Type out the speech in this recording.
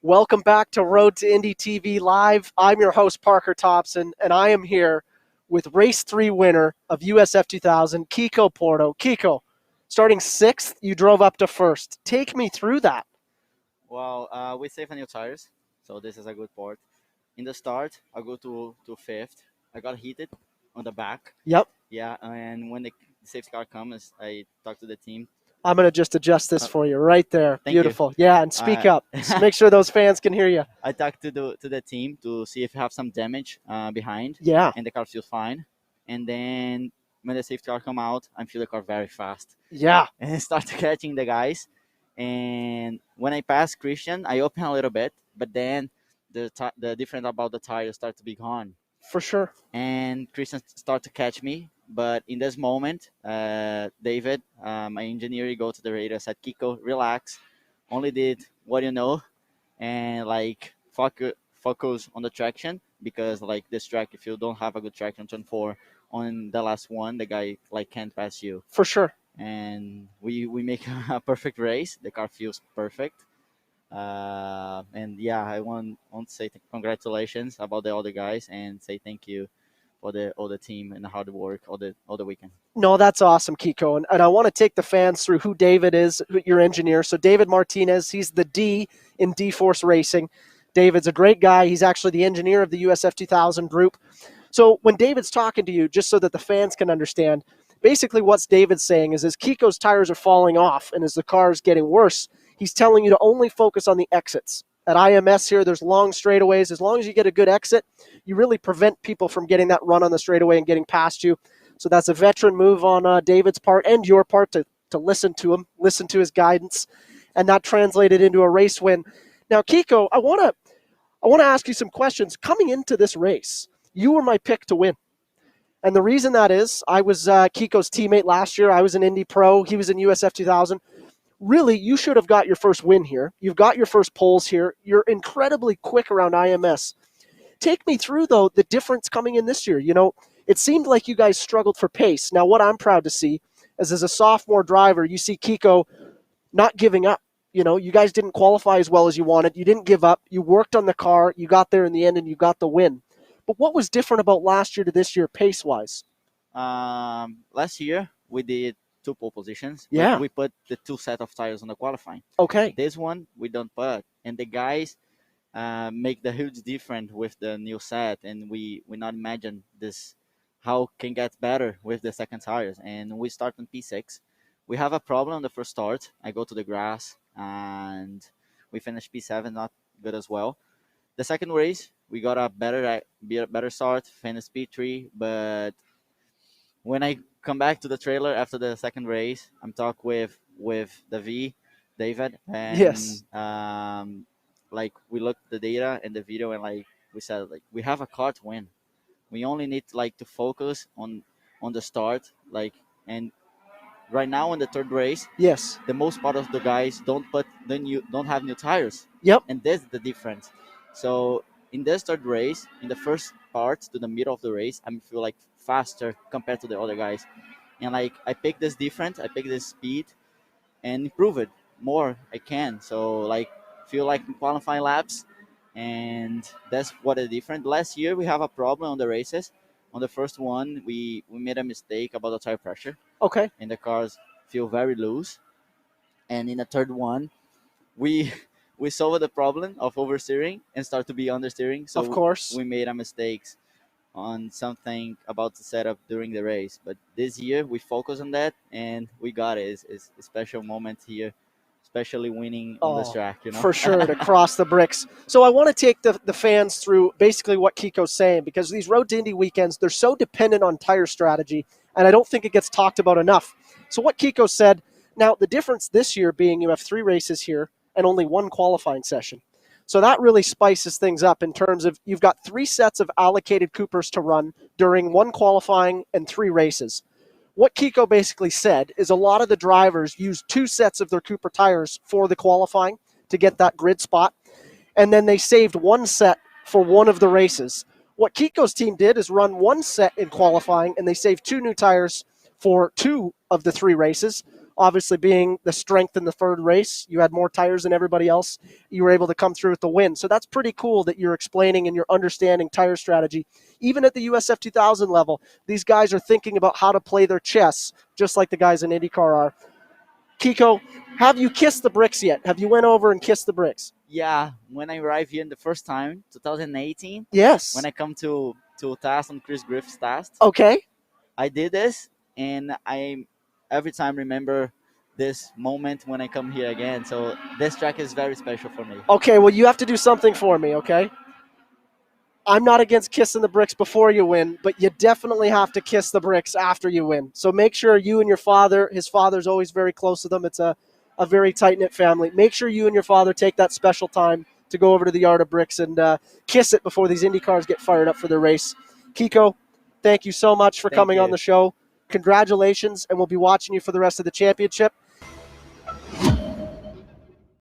Welcome back to Road to Indy TV Live. I'm your host, Parker Thompson, and I am here with Race 3 winner of USF 2000, Kiko Porto. Kiko, starting 6th, you drove up to 1st. Take me through that. Well, we saved new tires, so this is a good part. In the start, I go to 5th. I got heated on the back. Yep. Yeah, and when the safety car comes, I talk to the team. I'm going to just adjust this for you right there. Thank you. Beautiful. Yeah, and speak up. Make sure those fans can hear you. I talked to the team to see if I have some damage behind. Yeah. And the car feels fine. And then when the safety car come out, I feel the car very fast. Yeah. And I start catching the guys. And when I pass Christian, I open a little bit, but then the difference about the tires start to be gone. For sure. And Christian start to catch me. But in this moment, David, my engineer, go to the radio, said, Kiko, relax. Only did what you know. And like focus on the traction, because like this track, if you don't have a good traction turn 4 on the last one, the guy like can't pass you. For sure. And we make a perfect race. The car feels perfect. And yeah, I want to say congratulations about the other guys and say thank you for all the team and the hard work all the weekend. No, that's awesome, Kiko. And I want to take the fans through who David is, your engineer. So David Martinez, he's the D in D-Force Racing. David's a great guy. He's actually the engineer of the USF 2000 group. So when David's talking to you, just so that the fans can understand, basically what David's saying is as Kiko's tires are falling off and as the car is getting worse, he's telling you to only focus on the exits. At IMS here, there's long straightaways. As long as you get a good exit, you really prevent people from getting that run on the straightaway and getting past you. So that's a veteran move on David's part and your part to listen to him, listen to his guidance, and not translate it into a race win. Now, Kiko, I want to ask you some questions. Coming into this race, you were my pick to win. And the reason that is, I was Kiko's teammate last year. I was an Indy Pro. He was in USF 2000. Really, you should have got your first win here. You've got your first poles here. You're incredibly quick around IMS. Take me through, though, the difference coming in this year. You know, it seemed like you guys struggled for pace. Now, what I'm proud to see is as a sophomore driver, you see Kiko not giving up. You know, you guys didn't qualify as well as you wanted. You didn't give up. You worked on the car. You got there in the end, and you got the win. But what was different about last year to this year pace-wise? Last year, we did 2 pole positions. Yeah. We put the 2 set of tires on the qualifying. Okay. This one, we don't put. And the guys make the huge difference with the new set. And we not imagine this, how can get better with the second tires. And we start on P6. We have a problem on the first start. I go to the grass and we finish P7, not good as well. The second race, we got a better start, finished P3, but when I come back to the trailer after the second race, I'm talking with David, and yes, like we looked at the data and the video, and like we said, like we have a car to win. We only need like to focus on the start, like, and right now in the third race, yes, the most part of the guys don't have new tires. Yep. And that's the difference. So in this third race, in the first part to the middle of the race, I feel like faster compared to the other guys. And like I pick this different, I pick this speed and improve it more I can. So like feel like in qualifying laps, and that's what is different. Last year we have a problem on the races. On the first one, we made a mistake about the tire pressure. Okay. And the cars feel very loose. And in the third one, we solved the problem of oversteering and start to be understeering. So of course, we made a mistakes on something about the setup during the race. But this year we focus on that and we got it. It's a special moment here, especially winning on this track, you know? For sure, to cross the bricks. So I want to take the fans through basically what Kiko's saying, because these Road to Indy weekends, they're so dependent on tire strategy, and I don't think it gets talked about enough. So what Kiko said, now the difference this year being you have 3 races here and only 1 qualifying session. So that really spices things up in terms of you've got 3 sets of allocated Coopers to run during 1 qualifying and 3 races. What Kiko basically said is a lot of the drivers use 2 sets of their Cooper tires for the qualifying to get that grid spot, and then they saved 1 set for 1 of the races. What Kiko's team did is run 1 set in qualifying, and they saved 2 new tires for 2 of the 3 races. obviously being the strength in the third race. You had more tires than everybody else. You were able to come through with the win. So that's pretty cool that you're explaining and you're understanding tire strategy. Even at the USF 2000 level, these guys are thinking about how to play their chess, just like the guys in IndyCar are. Kiko, have you kissed the bricks yet? Have you went over and kissed the bricks? Yeah, when I arrived here the first time, 2018, Yes. when I come to test on Chris Griffith's test, Okay. I did this, and I every time remember this moment when I come here again. So this track is very special for me. Okay, well, you have to do something for me, okay? I'm not against kissing the bricks before you win, but you definitely have to kiss the bricks after you win. So make sure you and your father, his father's always very close to them. It's a very tight-knit family. Make sure you and your father take that special time to go over to the Yard of Bricks and kiss it before these Indy cars get fired up for their race. Kiko, thank you so much for coming on the show. Congratulations, and we'll be watching you for the rest of the championship.